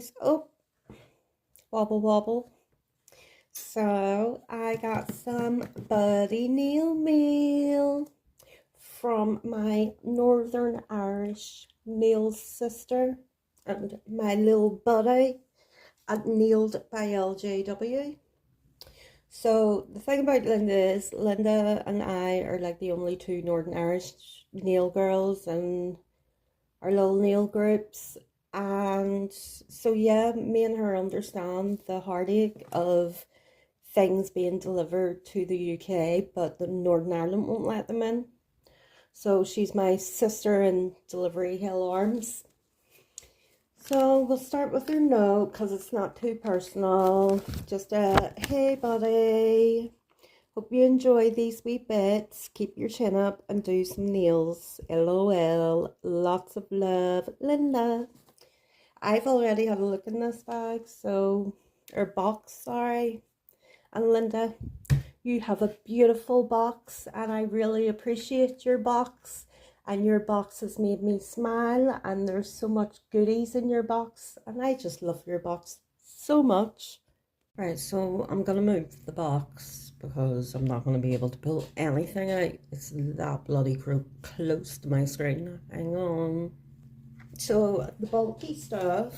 guys. Oh, wobble wobble. So I got some Buddy Neil mail from my Northern Irish nail sister and my little buddy at Nailed by LJW. So the thing about Linda is Linda and I are like the only two Northern Irish nail girls and our little nail groups. And so yeah, me and her understand the heartache of things being delivered to the UK, but the Northern Ireland won't let them in. So she's my sister in Delivery Hill Arms. So we'll start with her note because it's not too personal. Just a hey buddy, hope you enjoy these wee bits. Keep your chin up and do some nails. LOL. Lots of love, Linda. I've already had a look in this bag, or box, sorry. And Linda, you have a beautiful box, and I really appreciate your box. And your box has made me smile, and there's so much goodies in your box, and I just love your box so much. Right, so I'm gonna move the box because I'm not gonna be able to pull anything out. It's that bloody close to my screen. Hang on. So the bulky stuff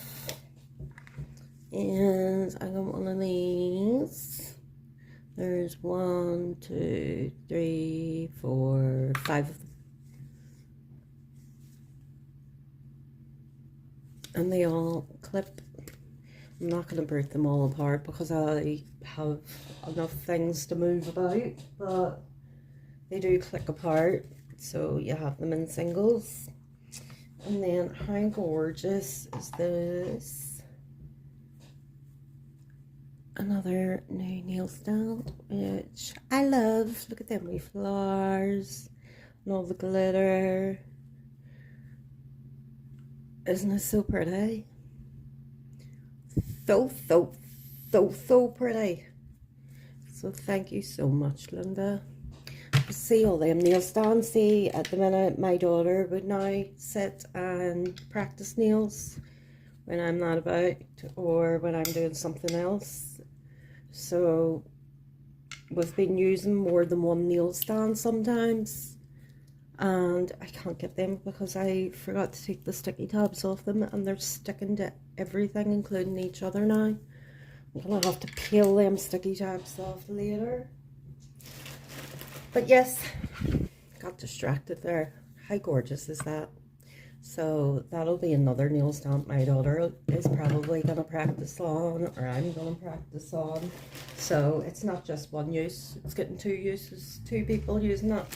is I got one of these. There's 1, 2, 3, 4, 5 of them. And they all clip. I'm not going to break them all apart because I have enough things to move about, but they do click apart, so you have them in singles. And then how gorgeous is this? Another new nail stand, which I love. Look at them wee flowers and all the glitter. Isn't it so pretty? So pretty. So thank you so much, Linda. See all them nail stands. See, at the minute my daughter would now sit and practice nails when I'm not about or when I'm doing something else. So we've been using more than one nail stand sometimes, and I can't get them because I forgot to take the sticky tabs off them, and they're sticking to everything including each other now. I'm gonna have to peel them sticky tabs off later. But yes, got distracted there. How gorgeous is that? So that'll be another nail stand my daughter is probably going to practice on, or I'm going to practice on. So it's not just one use, it's getting two uses, two people using it.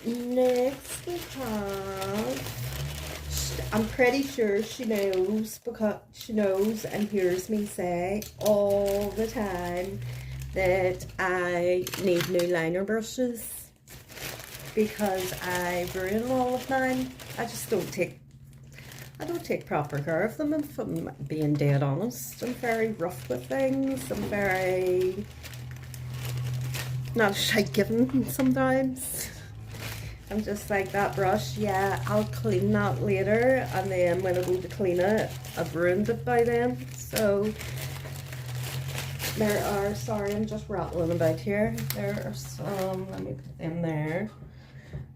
Next we have, I'm pretty sure she knows because she knows and hears me say all the time that I need new liner brushes because I ruin all of mine. I don't take proper care of them, if I'm being dead honest. I'm very rough with things. I'm very not shy given sometimes. I'm just like, that brush, yeah, I'll clean that later, and then when I go to clean it, I've ruined it by then. So there are, sorry, I'm just rattling about here. There are some, let me put them there.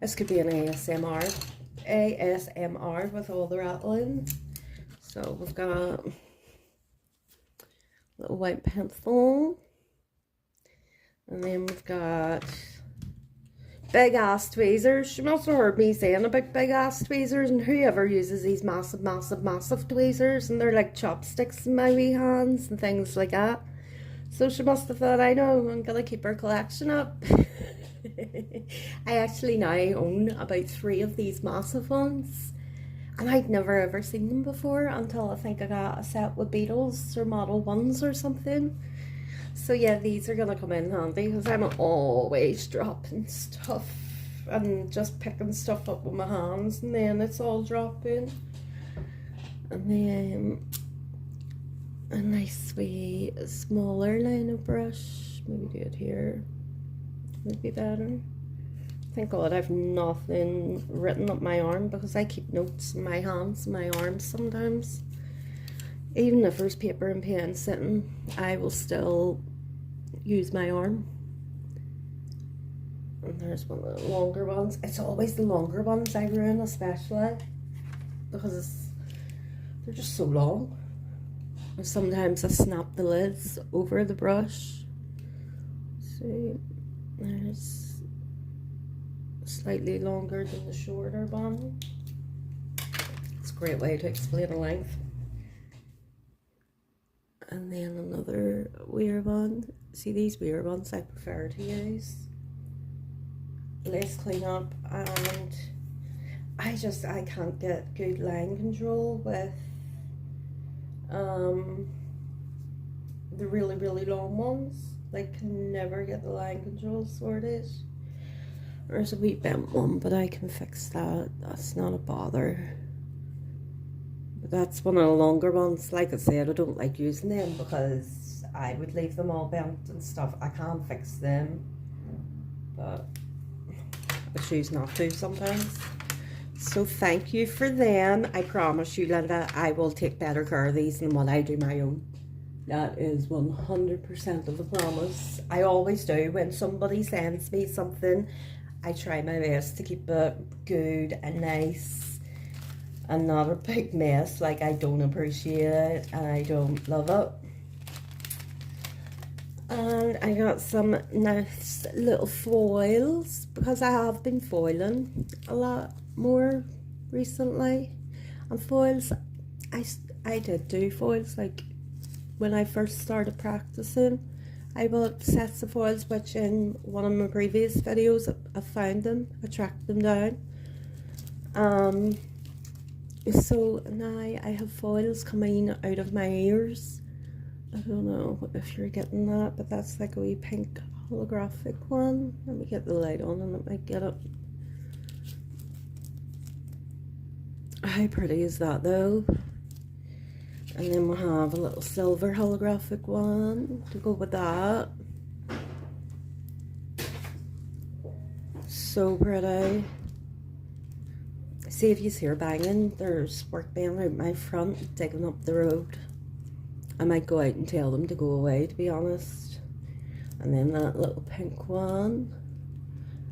This could be an ASMR with all the rattling. So we've got a little white pencil. And then we've got big ass tweezers. You must have heard me saying about big ass tweezers, and whoever uses these massive tweezers, and they're like chopsticks in my wee hands and things like that. So she must have thought, I know, I'm gonna keep her collection up. I actually now own about 3 of these massive ones, and I'd never ever seen them before until I think I got a set with Beatles or Model 1s or something. So yeah, these are gonna come in handy because I'm always dropping stuff and just picking stuff up with my hands, and then it's all dropping. And then a nice wee smaller liner brush, maybe do it here, would be better. I Thank God I've nothing written up my arm, because I keep notes in my hands, my arms sometimes. Even if there's paper and pen sitting, I will still use my arm. And there's one of the longer ones. It's always the longer ones I ruin, especially because they're just so long. And sometimes I snap the lids over the brush. See, there's slightly longer than the shorter one. It's a great way to explain a length. And then another weird one. See, these weird ones I prefer to use. Less cleanup, and I can't get good line control with the really long ones. Like, can never get the line control sorted. There's a wee bent one, but I can fix that. That's not a bother. But that's one of the longer ones. Like I said, I don't like using them because I would leave them all bent and stuff. I can't fix them, but I choose not to sometimes. So thank you for them. I promise you, Linda, I will take better care of these than what I do my own. That is 100% of a promise. I always do. When somebody sends me something, I try my best to keep it good and nice and not a big mess. Like, I don't appreciate it and I don't love it. And I got some nice little foils, because I have been foiling a lot more recently. And foils, I did do foils, like when I first started practicing. I bought sets of foils, which in one of my previous videos I found them, I tracked them down. So now I have foils coming out of my ears. I don't know if you're getting that, but that's like a wee pink holographic one. Let me get the light on and it might get it. How pretty is that though? And then we'll have a little silver holographic one to go with that. So pretty. See, if you hear banging, there's work being out my front, digging up the road. I might go out and tell them to go away, to be honest. And then that little pink one.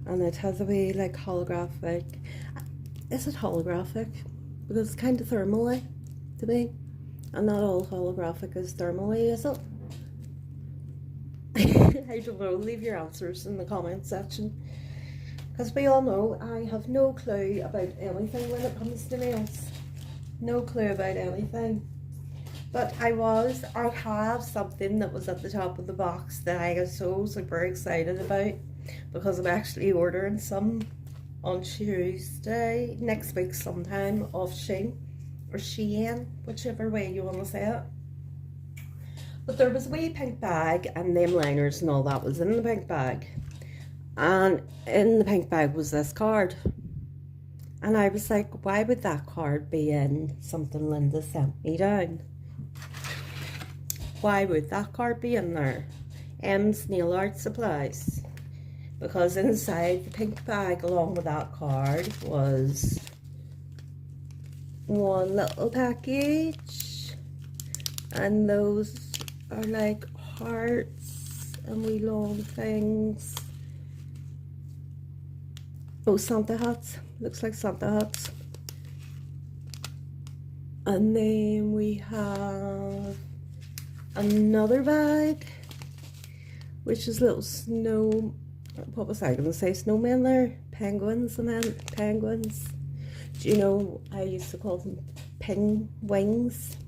And it has a wee, like, holographic. Is it holographic? Because it's kind of thermally to me. And not all holographic is thermally, is it? I don't know. Leave your answers in the comment section. Because we all know I have no clue about anything when it comes to nails. No clue about anything. But I have something that was at the top of the box that I was so super excited about, because I'm actually ordering some on Tuesday, next week sometime, off Shein, or Shein, whichever way you want to say it. But there was a wee pink bag, and them liners and all that was in the pink bag. And in the pink bag was this card. And I was like, why would that card be in something Linda sent me down? Why would that card be in there? M's Nail Art Supplies. Because inside the pink bag along with that card was one little package. And those are like hearts and wee long things. Oh, Santa hats. Looks like Santa hats. And then we have another bag, which is little snow, what was I going to say, snowmen there? Penguins, I meant, penguins. Do you know, I used to call them penguins.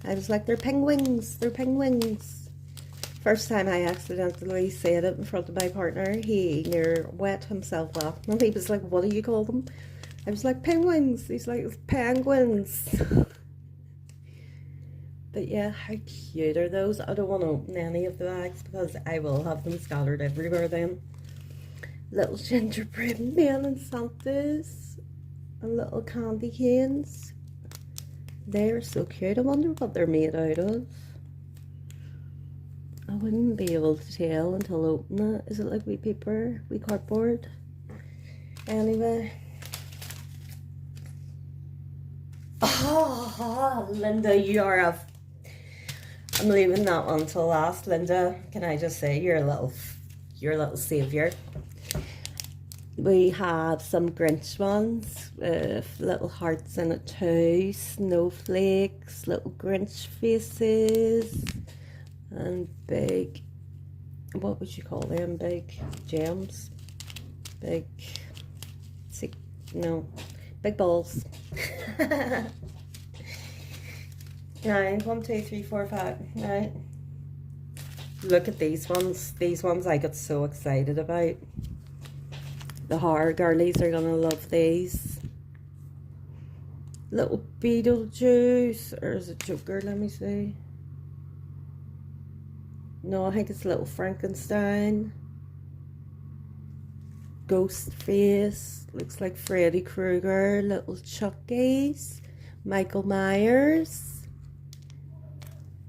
I was like, they're penguins, they're penguins. First time I accidentally said it in front of my partner, he near wet himself up. And he was like, what do you call them? I was like, penguins. He's like, penguins. But yeah, how cute are those? I don't want to open any of the bags because I will have them scattered everywhere then. Little gingerbread men and Santas. And little candy canes. They're so cute. I wonder what they're made out of. I wouldn't be able to tell until I open it. Is it like wee paper, wee cardboard? Anyway. Oh, Linda, you are a... I'm leaving that one till last. Linda, can I just say, you're a little saviour. We have some Grinch ones with little hearts in it too, snowflakes, little Grinch faces, and big, what would you call them, big gems, big, no, big balls. 9, 1, 2, 3, 4, 5, right? Look at these ones I got so excited about. The horror girlies are gonna love these. Little Beetlejuice, or is it Joker? Let me see. No, I think it's Little Frankenstein. Ghostface, looks like Freddy Krueger. Little Chuckies, Michael Myers.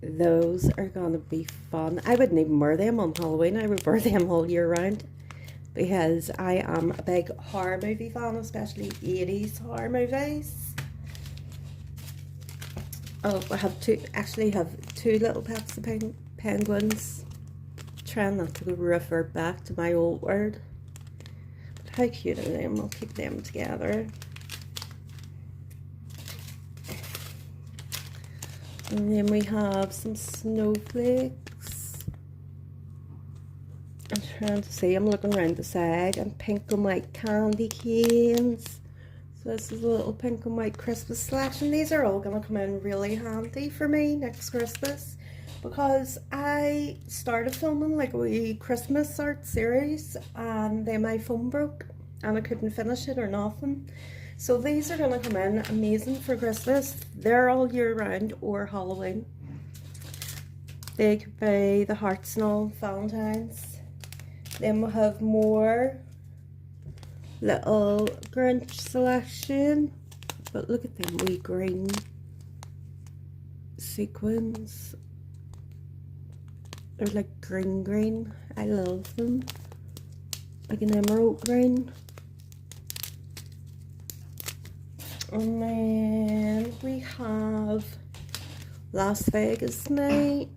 Those are gonna be fun. I wouldn't even wear them on Halloween. I would wear them all year round, because I am a big horror movie fan, especially 80s horror movies. Oh, I have two little pets of penguins. Trying not to revert back to my old word. But how cute are them? I'll keep them together. And then we have some snowflakes. I'm trying to see, I'm looking around the side, and pink and white candy canes. So this is a little pink and white Christmas selection. These are all going to come in really handy for me next Christmas, because I started filming like a wee Christmas art series, and then my phone broke and I couldn't finish it or nothing. So these are going to come in amazing for Christmas. They're all year round or Halloween. They could be the hearts and all, Valentine's. Then we'll have more little Grinch selection. But look at them wee green sequins. They're like green. I love them. Like an emerald green. And then we have Las Vegas night.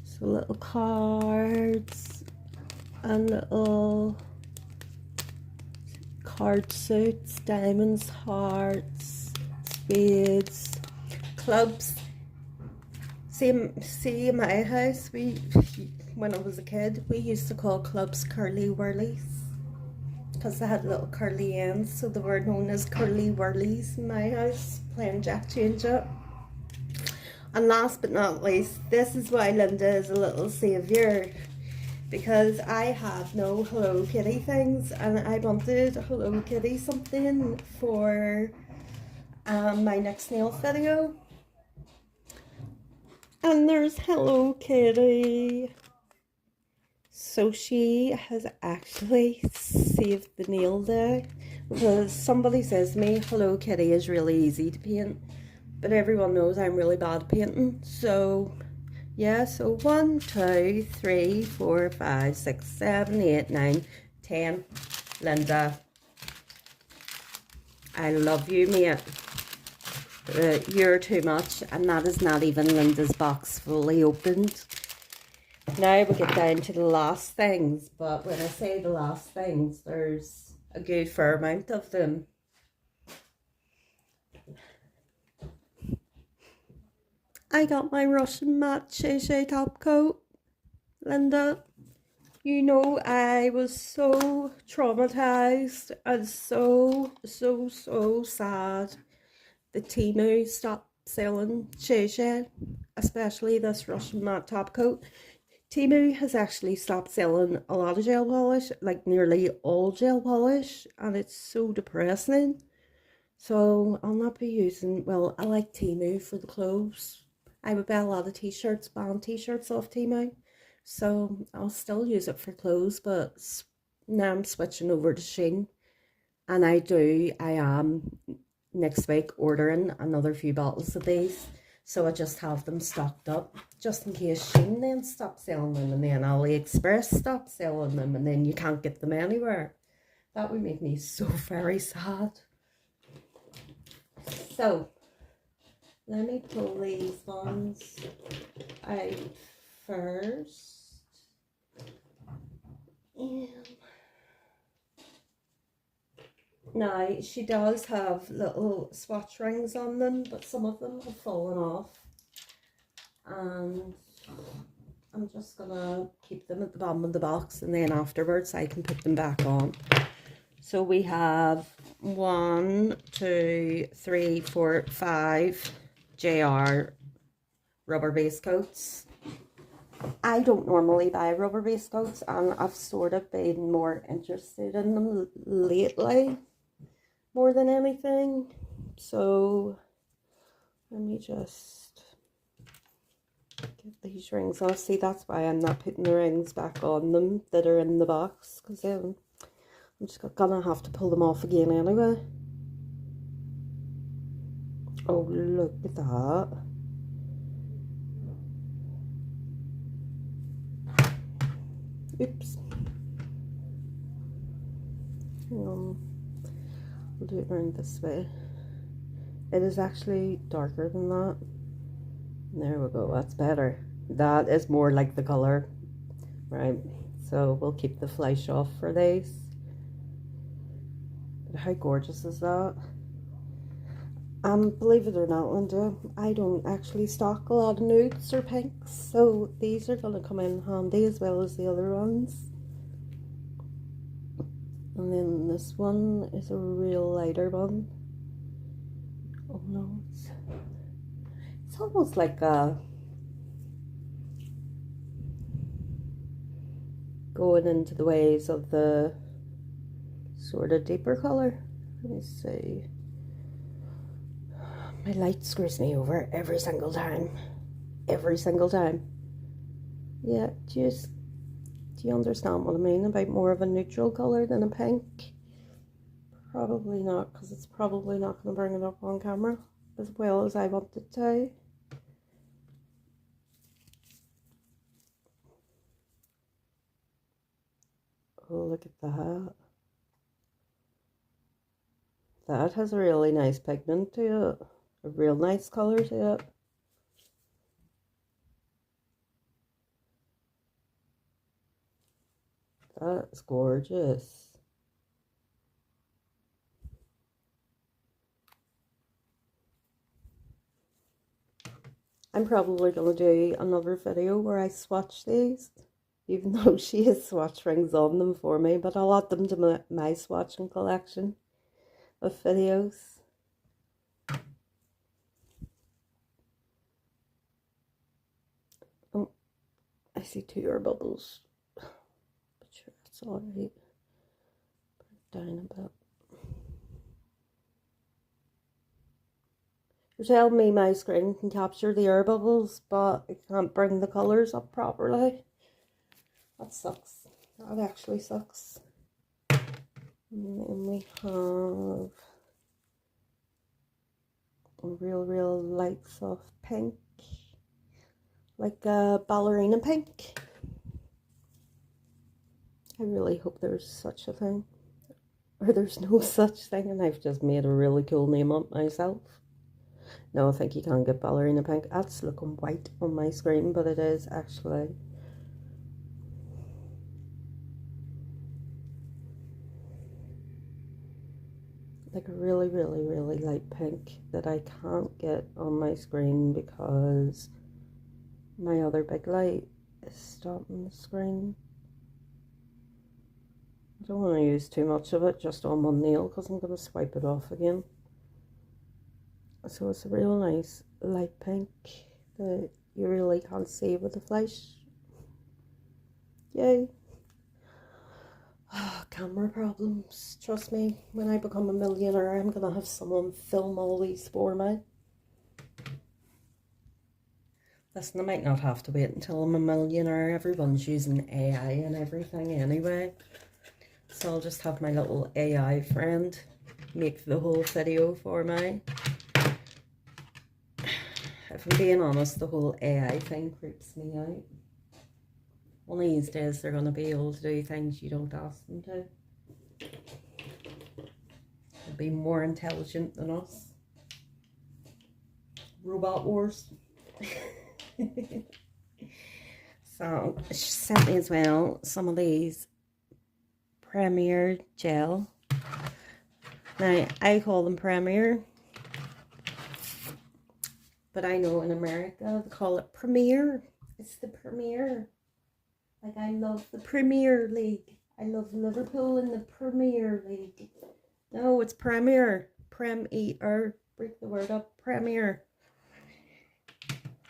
So little cards and little card suits, diamonds, hearts, spades, clubs. See in my house, when I was a kid, we used to call clubs curly whirlies, because they had little curly ends, so they were known as curly whirlies in my house, playing Jack Change Up. And last but not least, this is why Linda is a little saviour, because I had no Hello Kitty things, and I wanted a Hello Kitty something for my next nail video. And there's Hello Kitty. So she has actually saved the nail day, because somebody says to me Hello Kitty is really easy to paint, but everyone knows I'm really bad at painting. So yeah, so 1, 2, 3, 4, 5, 6, 7, 8, 9, 10. Linda, I love you, mate. You're too much, and that is not even Linda's box fully opened. Now we get down to the last things, but when I say the last things, there's a good fair amount of them. I got my Russian matte Shay top coat. Linda, you know, I was so traumatized and so sad that Temu stopped selling Shay, especially this Russian matte top coat. Temu has actually stopped selling a lot of gel polish, like nearly all gel polish, and it's so depressing. So I'll not be using, well, I like Temu for the clothes. I would buy a lot of t-shirts, band t-shirts off Temu, so I'll still use it for clothes, but now I'm switching over to Shein, and I am next week ordering another few bottles of these, so I just have them stocked up, just in case Shein then stops selling them, and then AliExpress stops selling them, and then you can't get them anywhere. That would make me so very sad. So, let me pull these ones out first. And now, she does have little swatch rings on them, but some of them have fallen off. And I'm just gonna keep them at the bottom of the box, and then afterwards I can put them back on. So we have 1, 2, 3, 4, 5 JR rubber base coats. I don't normally buy rubber base coats, and I've sort of been more interested in them lately, more than anything. So let me just get these rings off. See, that's why I'm not putting the rings back on them that are in the box, because I'm just gonna have to pull them off again anyway. Oh, look at that. Oops. Hang on. We'll do it around this way. It is actually darker than that. There we go. That's better. That is more like the colour. Right. So we'll keep the flesh off for these. But how gorgeous is that? Believe it or not, Linda, I don't actually stock a lot of nudes or pinks, so these are going to come in handy as well as the other ones. And then this one is a real lighter one. Oh no, it's almost like a going into the ways of the sort of deeper colour. Let me see. My light screws me over every single time. Every single time. Yeah, do you understand what I mean about more of a neutral colour than a pink? Probably not, because it's probably not going to bring it up on camera as well as I want it to. Oh, look at that. That has a really nice pigment to it. A real nice colour to it. That's gorgeous. I'm probably going to do another video where I swatch these, even though she has swatch rings on them for me, but I'll add them to my swatching collection of videos. Oh, I see 2 air bubbles, but sure, that's alright. Put it down a bit. You're telling me my screen can capture the air bubbles, but it can't bring the colours up properly. That sucks. That actually sucks. And then we have a real light soft pink, like a ballerina pink. I really hope there's such a thing, or there's no such thing, and I've just made a really cool name up myself. No, I think you can get ballerina pink. That's looking white on my screen, but it is actually like a really light pink that I can't get on my screen because my other big light is stopping the screen. I don't want to use too much of it just on one nail because I'm going to swipe it off again. So it's a real nice light pink that you really can't see with the flash. Yay. Oh, camera problems. Trust me, when I become a millionaire, I'm going to have someone film all these for me. Listen, I might not have to wait until I'm a millionaire. Everyone's using AI and everything anyway. So I'll just have my little AI friend make the whole video for me. If I'm being honest, the whole AI thing creeps me out. One of these days they're going to be able to do things you don't ask them to. be more intelligent than us. Robot Wars. So she sent me as well some of these Premier gel. Now I call them Premier, but I know in America they call it Premier. It's the Premier. Like, I love the Premier League. I love Liverpool in the Premier League. No, it's Premier. Premier. Break the word up. Premier.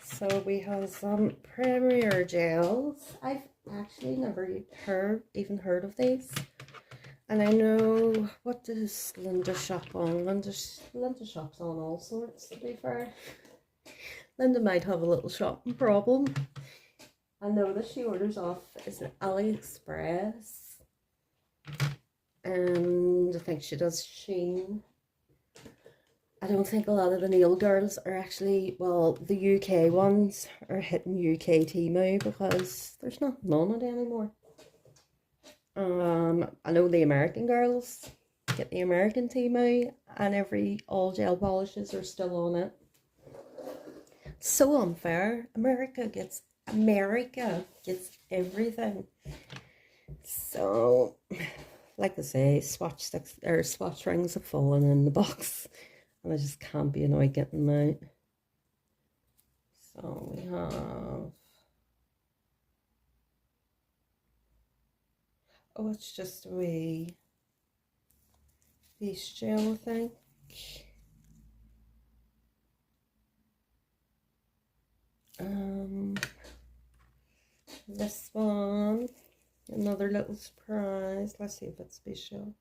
So we have some Premier gels. I've actually never even heard of these. And I know, what does Linda shop on? Linda shops on all sorts, to be fair. Linda might have a little shopping problem. I know that she orders off is it AliExpress. And I think she does Shein. I don't think a lot of the nail girls are actually, well, the UK ones are hitting UK Temu because there's nothing on it anymore. I know the American girls get the American Temu, and all gel polishes are still on it. It's so unfair. America gets everything. So, like I say, swatch rings have fallen in the box, and I just can't be annoyed getting them out. So we have, oh, it's just a wee face gel, I think. This one, another little surprise. Let's see if it's special.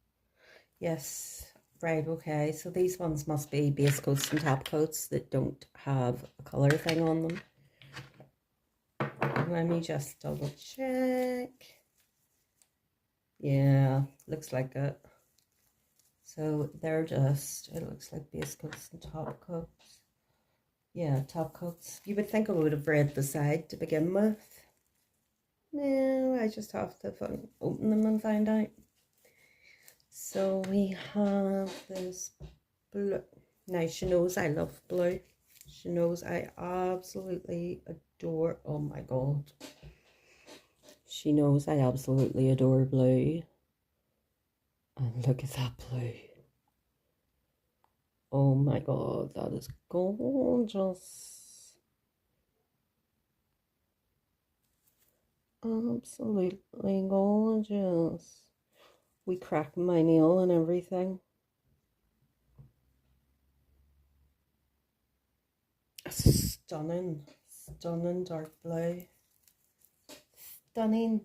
Yes, right, okay. So these ones must be base coats and top coats that don't have a colour thing on them. Let me just double check. Yeah, looks like it. So they're just, it looks like base coats and top coats. Yeah, top coats. You would think I would have read the side to begin with. No, I just have to open them and find out. So we have this blue. Now, she knows I love blue. She knows I absolutely adore, oh my god. She knows I absolutely adore blue. And look at that blue. Oh my god, that is gorgeous. Absolutely gorgeous. We cracked my nail and everything. Stunning, stunning dark blue. Stunning.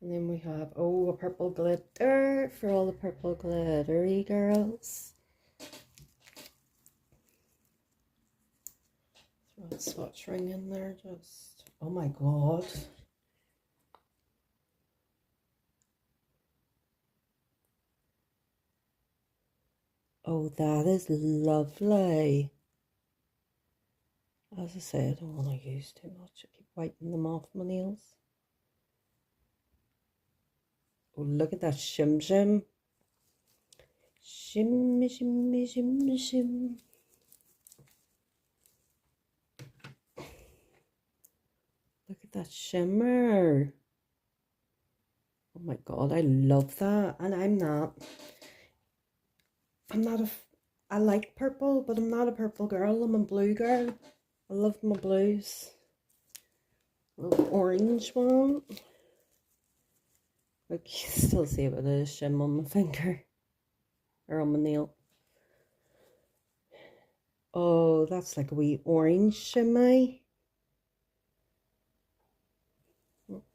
And then we have, oh, a purple glitter for all the purple glittery girls. Throw a swatch ring in there, just, oh my god. Oh, that is lovely. As I say, I don't want to use too much. I keep wiping them off my nails. Oh, look at that shim shim. Shimmy, shimmy, shimmy, shim. Look at that shimmer. Oh my god, I love that. And I like purple, but I'm not a purple girl. I'm a blue girl. I love my blues. Little orange one. I can still see a bit of shim on my finger. Or on my nail. Oh, that's like a wee orange shimmy.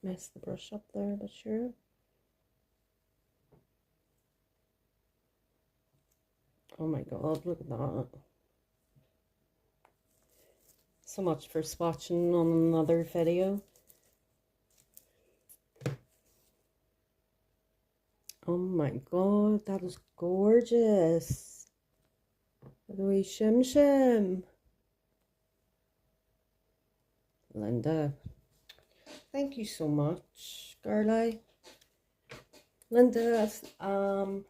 Mess the brush up there, but sure. Oh my god, look at that. So much for swatching on another video. Oh my god, that is gorgeous. The wee shim shim. Linda, Thank you so much, girlie. Linda,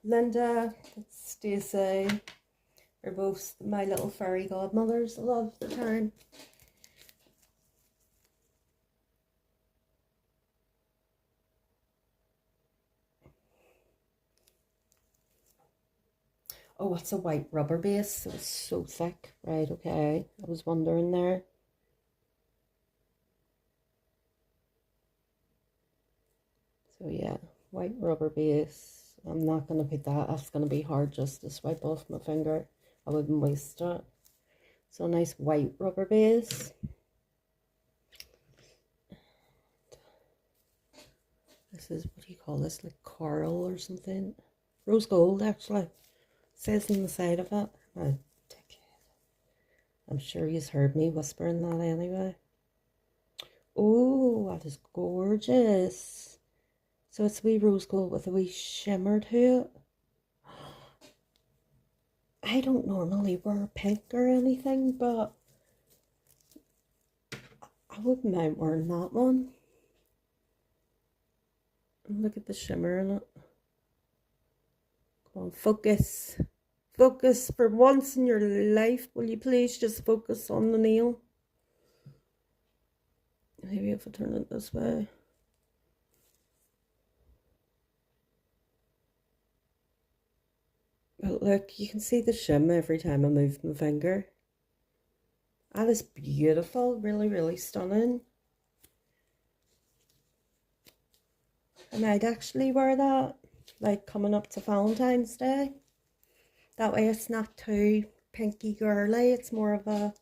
Linda, Stacey are both my little fairy godmothers a lot of the time. Oh, it's a white rubber base. It was so thick. Right, okay. I was wondering there. So yeah, white rubber base. I'm not going to put that. That's going to be hard just to swipe off my finger. I wouldn't waste it. So a nice white rubber base. This is, what do you call this? Like coral or something? Rose gold, actually. It says on the side of it. Oh, I'm sure you've heard me whispering that anyway. Oh, that is gorgeous. So it's a wee rose gold with a wee shimmer to it. I don't normally wear pink or anything, but I wouldn't mind wearing that one. Look at the shimmer in it. Come on, focus. Focus for once in your life. Will you please just focus on the nail? Maybe if I turn it this way. But look, you can see the shim every time I move my finger. That is beautiful. Really, really stunning. I might actually wear that, like coming up to Valentine's Day. That way it's not too pinky girly. It's more of a,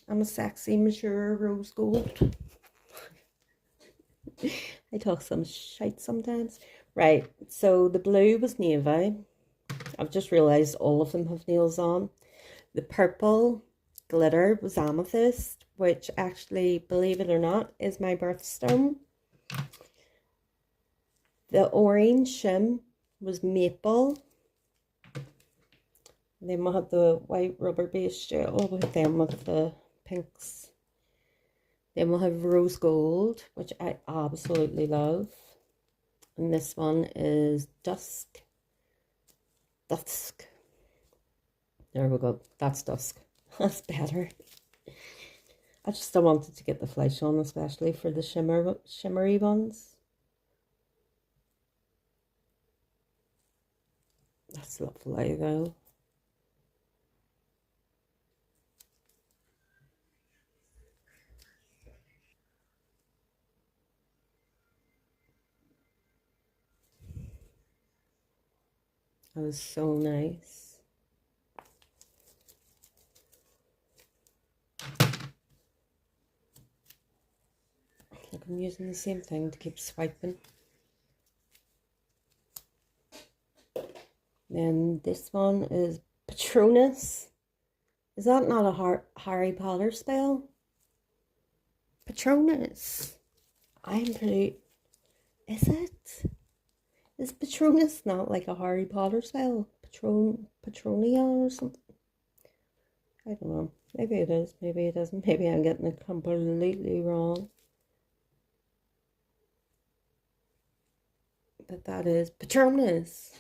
I'm a sexy, mature rose gold. I talk some shite sometimes. Right, so the blue was navy. I've just realised all of them have nails on. The purple glitter was amethyst, which actually, believe it or not, is my birthstone. The orange shim was maple. Then we'll have the white rubber base gel with them with the pinks. Then we'll have rose gold, which I absolutely love. And this one is dusk. Dusk. There we go. That's dusk. That's better. I just still wanted to get the flesh on, especially for the shimmery ones. That's lovely though. That was so nice. Look, I'm using the same thing to keep swiping. Then this one is Patronus. Is that not a Harry Potter spell? Patronus. I'm pretty... Is it? Is Patronus not like a Harry Potter spell? Patronia or something? I don't know. Maybe it is. Maybe it isn't. Maybe I'm getting it completely wrong. But that is Patronus.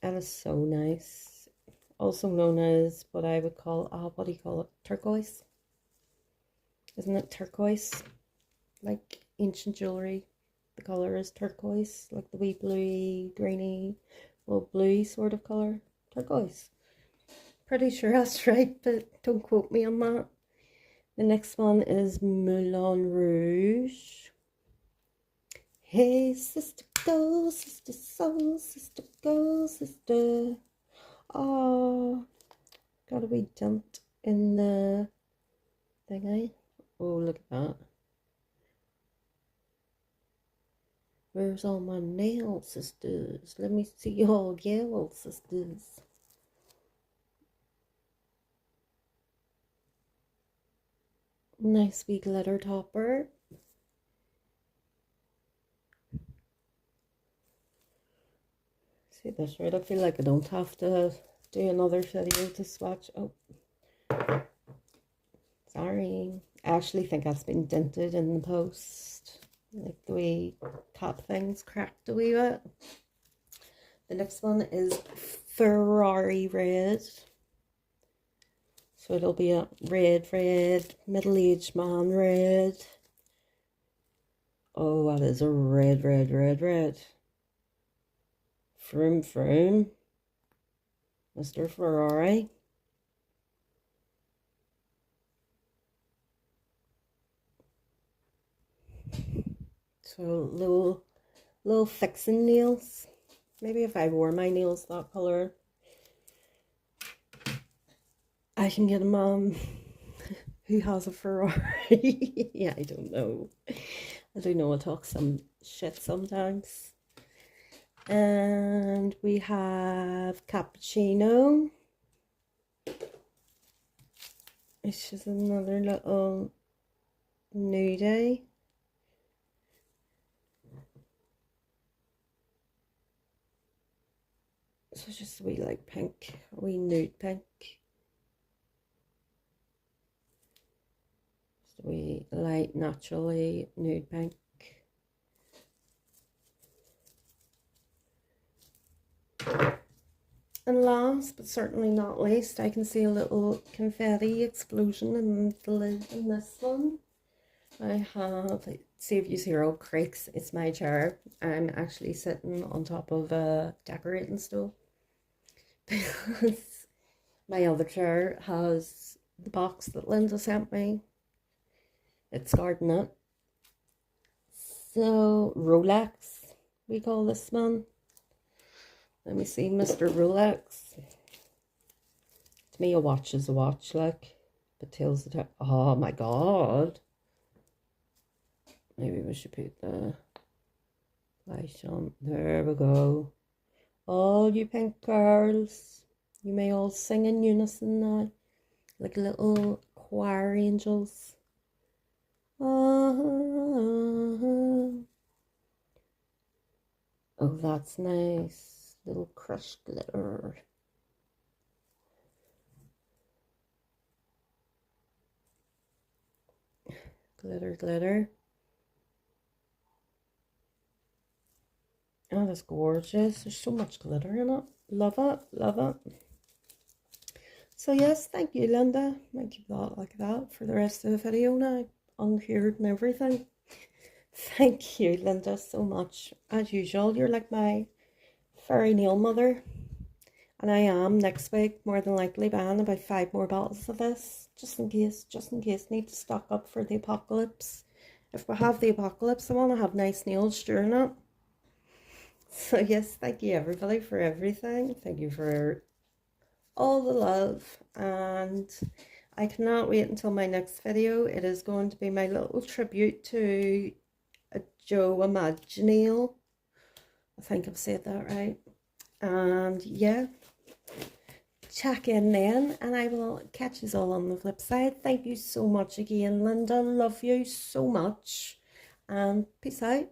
That is so nice. Also known as what I would call, what do you call it? Turquoise. Isn't it turquoise? Like ancient jewelry. The colour is turquoise. Like the wee bluey, greeny, well, bluey sort of colour. Turquoise. Pretty sure that's right, but don't quote me on that. The next one is Moulin Rouge. Hey, sister, go, sister, soul, sister, go, sister. Oh, gotta be dumped in the thingy. Oh, look at that. Where's all my nails, sisters? Let me see y'all yell, sisters. Nice wee glitter topper. See this, right? I feel like I don't have to do another video to swatch. Oh, sorry. I actually think that's been dented in the post. Like the wee cap things cracked a wee bit. The next one is Ferrari Red. So it'll be a red, middle-aged man red. Oh, that is a red. Vroom, vroom. Mr. Ferrari. So little fixing nails. Maybe if I wore my nails that color, I can get a mom who has a Ferrari. Yeah, I don't know. I do know I talk some shit sometimes. And we have Cappuccino. It's just another little nudie. So it's just a wee like pink, a wee nude pink. Just a wee light, naturally nude pink. And last but certainly not least, I can see a little confetti explosion in the lid in this one. I have, see if you hear all creaks, it's my chair. I'm actually sitting on top of a decorating stool because my other chair has the box that Linda sent me. It's garden nut. So Rolex, we call this one. Let me see, Mr. Rolex. To me, a watch is a watch, like, but tells the time. Oh my god. Maybe we should put the light on. There we go. All you pink girls, you may all sing in unison now, like little choir angels. Oh, that's nice. Little crushed glitter. Glitter. Oh, that's gorgeous. There's so much glitter in it. Love it. So yes, thank you, Linda. Might keep that like that for the rest of the video now. Unheard and everything. Thank you, Linda, so much. As usual, you're like my fairy nail mother. And I am next week more than likely buying about 5 more bottles of this. Just in case. Need to stock up for the apocalypse. If we have the apocalypse, I want to have nice nails during it. So yes, thank you everybody for everything. Thank you for all the love. And I cannot wait until my next video. It is going to be my little tribute to Joe Imaginale. I think I've said that right. And yeah, check in then, and I will catch you all on the flip side. Thank you so much again, Linda. Love you so much, and peace out.